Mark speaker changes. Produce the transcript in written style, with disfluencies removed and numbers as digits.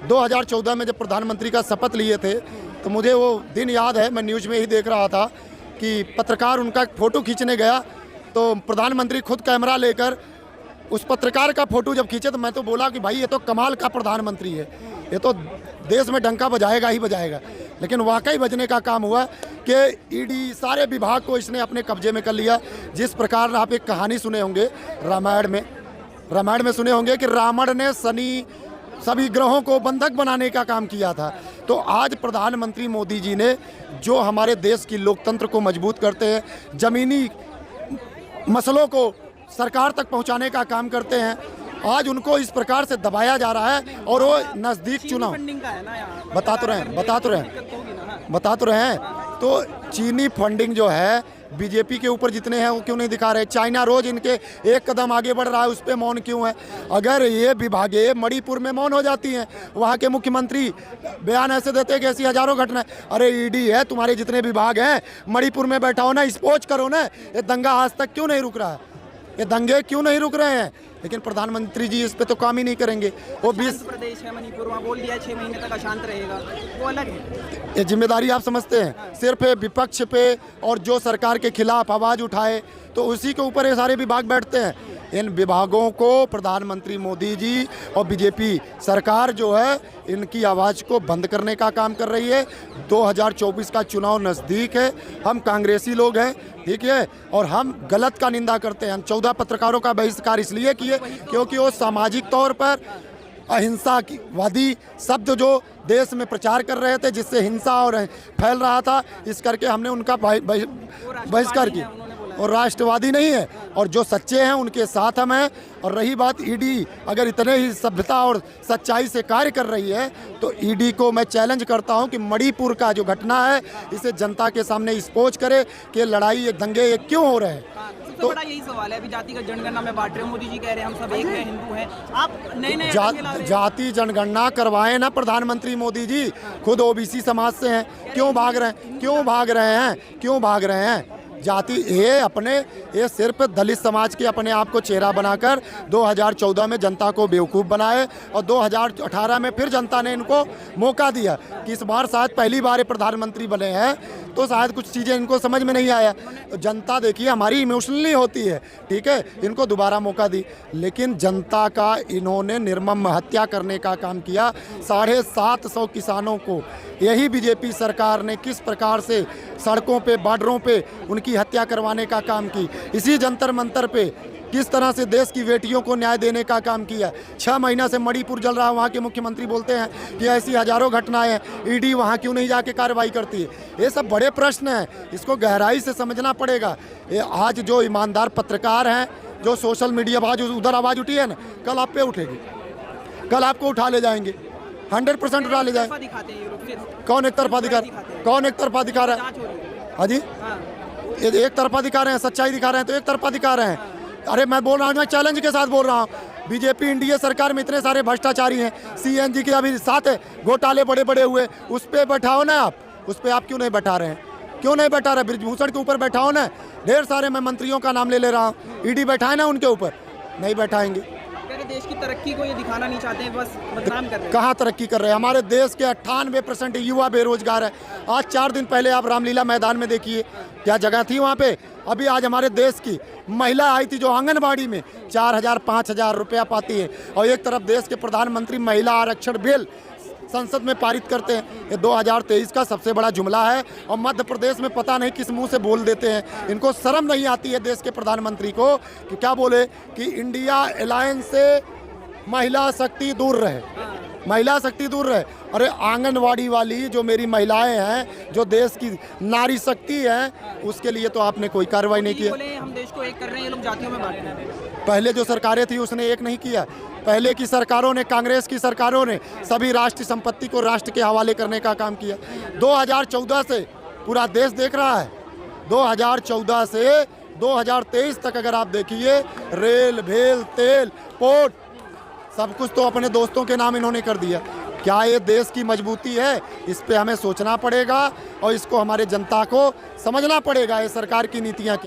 Speaker 1: 2014 में जब प्रधानमंत्री का शपथ लिए थे तो मुझे वो दिन याद है। मैं न्यूज़ में ही देख रहा था कि पत्रकार उनका फ़ोटो खींचने गया तो प्रधानमंत्री खुद कैमरा लेकर उस पत्रकार का फ़ोटो जब खींचे तो मैं तो बोला कि भाई ये तो कमाल का प्रधानमंत्री है, ये तो देश में डंका बजाएगा ही बजाएगा। लेकिन वाकई बजने का काम हुआ कि ईडी सारे विभाग को इसने अपने कब्जे में कर लिया। जिस प्रकार आप एक कहानी सुने होंगे रामायण में सुने होंगे कि रावण ने शनि सभी ग्रहों को बंधक बनाने का काम किया था। तो आज प्रधानमंत्री मोदी जी ने जो हमारे देश की लोकतंत्र को मजबूत करते हैं, ज़मीनी मसलों को सरकार तक पहुंचाने का काम करते हैं, आज उनको इस प्रकार से दबाया जा रहा है। और वो नज़दीक चुनाव बता तो रहे हैं तो चीनी फंडिंग जो है बीजेपी के ऊपर जितने हैं वो क्यों नहीं दिखा रहे। चाइना रोज इनके एक कदम आगे बढ़ रहा है, उस पर मौन क्यों है। अगर ये विभागें मणिपुर में मौन हो जाती हैं, वहाँ के मुख्यमंत्री बयान ऐसे देते हैं कि ऐसी हजारों घटना। अरे ईडी है, तुम्हारे जितने विभाग हैं मणिपुर में बैठा हो ना, स्पोच करो ना। ये दंगा आज तक क्यों नहीं रुक रहा है, ये दंगे क्यों नहीं रुक रहे हैं। लेकिन प्रधानमंत्री जी इस पे तो काम ही नहीं करेंगे। वो 20
Speaker 2: प्रदेश है मणिपुर, वहाँ बोल दिया 6 महीने तक अशांत रहेगा, वो अलग है।
Speaker 1: ये जिम्मेदारी आप समझते हैं सिर्फ विपक्ष पे और जो सरकार के खिलाफ आवाज़ उठाए तो उसी के ऊपर ये सारे विभाग बैठते हैं। इन विभागों को प्रधानमंत्री मोदी जी और बीजेपी सरकार जो है इनकी आवाज़ को बंद करने का काम कर रही है। 2024 का चुनाव नज़दीक है, हम कांग्रेसी लोग हैं, ठीक है, और हम गलत का निंदा करते हैं। हम 14 पत्रकारों का बहिष्कार इसलिए किए क्योंकि वो सामाजिक तौर पर अहिंसा की वादी शब्द जो देश में प्रचार कर रहे थे, जिससे हिंसा और फैल रहा था, इस करके हमने उनका बहिष्कार किया। और राष्ट्रवादी नहीं है, और जो सच्चे हैं उनके साथ हम हैं। और रही बात ईडी, अगर इतने ही सभ्यता और सच्चाई से कार्य कर रही है तो ईडी को मैं चैलेंज करता हूं कि मणिपुर का जो घटना है इसे जनता के सामने एक्सपोज करे कि लड़ाई ये दंगे ये क्यों हो रहे हैं।
Speaker 2: तो बड़ा यही सवाल है, अभी जातिगत जनगणना में बांट रहे हो, मोदी जी कह रहे हैं हम सब एक हैं, हिंदू हैं, आप नए
Speaker 1: जाति जनगणना करवाएं ना प्रधानमंत्री मोदी जी, खुद ओबीसी समाज से हैं, क्यों भाग रहे हैं। जाति ये सिर्फ दलित समाज के अपने आप को चेहरा बनाकर 2014 में जनता को बेवकूफ़ बनाए और 2018 में फिर जनता ने इनको मौका दिया कि इस बार शायद पहली बार ये प्रधानमंत्री बने हैं तो शायद कुछ चीज़ें इनको समझ में नहीं आया। तो जनता देखिए हमारी इमोशनली होती है, ठीक है, इनको दोबारा मौका दी, लेकिन जनता का इन्होंने निर्मम हत्या करने का काम किया। 750 किसानों को यही बीजेपी सरकार ने किस प्रकार से सड़कों पे बॉर्डरों पे उनकी हत्या करवाने का काम की, इसी जंतर मंतर पे किस तरह से देश की बेटियों को न्याय देने का काम किया। 6 महीना से मणिपुर जल रहा है, वहाँ के मुख्यमंत्री बोलते हैं कि ऐसी हजारों घटनाएं हैं, ईडी वहाँ क्यों नहीं जाके कार्रवाई करती है। ये सब बड़े प्रश्न हैं, इसको गहराई से समझना पड़ेगा। ये आज जो ईमानदार पत्रकार हैं, जो सोशल मीडिया उधर आवाज़ उठी है ना, कल आप पे उठेगी, कल आपको उठा ले जाएंगे, 100% उठा ले जाएंगे। कौन एक तरफा दिखा रहा है? हाँ जी, एक तरफा दिखा रहे हैं, सच्चाई दिखा रहे हैं तो एक तरफा दिखा रहे हैं। अरे मैं बोल रहा हूँ, मैं चैलेंज के साथ बोल रहा हूँ, बीजेपी एनडीए सरकार में इतने सारे भ्रष्टाचारी हैं, सीएनजी के अभी 7 घोटाले बड़े हुए, उस पर बैठाओ ना आप, उस पर आप क्यों नहीं बैठा रहे हैं? क्यों नहीं बैठा रहे? ब्रिजभूषण के ऊपर बैठाओ ना, ढेर सारे मैं मंत्रियों का नाम ले रहा हूँ, ईडी बैठाए ना उनके ऊपर, नहीं बैठाएंगे।
Speaker 2: देश की तरक्की को ये दिखाना नहीं चाहते हैं, बस बदनाम कर रहे हैं।
Speaker 1: कहाँ तरक्की कर रहे हैं? हमारे देश के 98% युवा बेरोजगार है। आज 4 दिन पहले आप रामलीला मैदान में देखिए क्या जगह थी वहाँ पे। अभी आज हमारे देश की महिला आई थी जो आंगनबाड़ी में 4,000-5,000 रुपया पाती है, और एक तरफ देश के प्रधानमंत्री महिला आरक्षण बिल संसद में पारित करते हैं। ये 2023 का सबसे बड़ा जुमला है, और मध्य प्रदेश में पता नहीं किस मुंह से बोल देते हैं। इनको शर्म नहीं आती है देश के प्रधानमंत्री को कि क्या बोले कि इंडिया अलायंस से महिला शक्ति दूर रहे, महिला शक्ति दूर रहे। अरे आंगनवाड़ी वाली जो मेरी महिलाएं हैं, जो देश की नारी शक्ति है, उसके लिए तो आपने कोई कार्रवाई नहीं किया।
Speaker 2: हम देश को एक कर रहे हैं, ये लोग जातियों में बांट रहे हैं।
Speaker 1: पहले जो सरकारें थी उसने एक नहीं किया। पहले की सरकारों ने, कांग्रेस की सरकारों ने सभी राष्ट्रीय संपत्ति को राष्ट्र के हवाले करने का काम किया। 2014 से पूरा देश देख रहा है, 2014 से 2023 तक अगर आप देखिए, रेल, भेल, तेल, पोर्ट, सब कुछ तो अपने दोस्तों के नाम इन्होंने कर दिया। क्या ये देश की मजबूती है? इस पे हमें सोचना पड़ेगा और इसको हमारे जनता को समझना पड़ेगा, ये सरकार की नीतियाँ